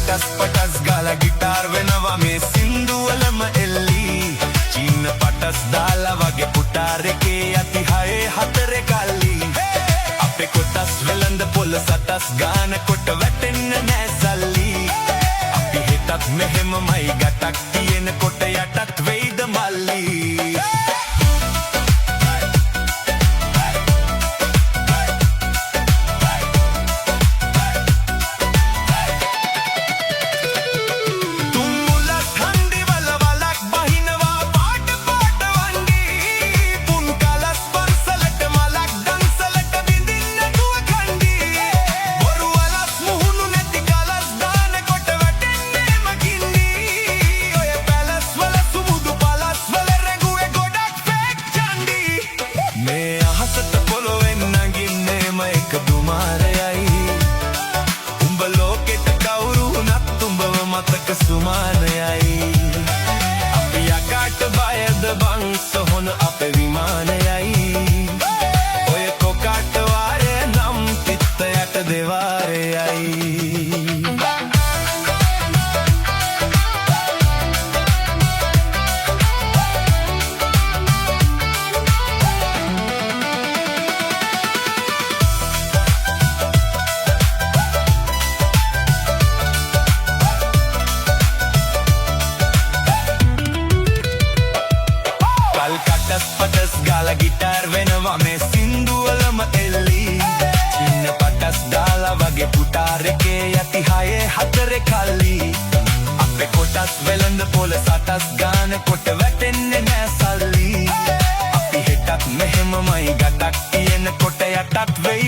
කටස් පටස් ගාලා ගිටාර් වෙනවා මේ සින්දුවලම එල්ලී චීන පටස් දාලා වගේ පුටාර් එකේ යති හයේ හතරේ කල්ලි අපේ කොටස් වෙලඳ පොළ සටස් ගාන කොට වැටෙන්න නෑ සල්ලි අපි හිතත් මෙහෙමමයි ගටක් තියෙන කොට යටත් වෙයිද මල්ලි සුමානයයි අපි යකාට බයද බං සොහොන අපේ විමානයයි ඔය කොකාට වාරය නම් තිත්ත යට දෙවාරයයි කටස් පටස් ගාලා ගිටාර් වෙනවා මේ සින්දුවලම එල්ලී චීන පටස් දාලා වගේ පුටාර් එකේ යති හයේ හතරේ කල්ලි අපේ කොටස් වෙලඳ පොළ සටස් ගාන කොට වැටෙන්නේ නෑ සල්ලි අපි හිතත් මෙහෙමමයි ගටක් තියෙන කොට යටත් වෙයි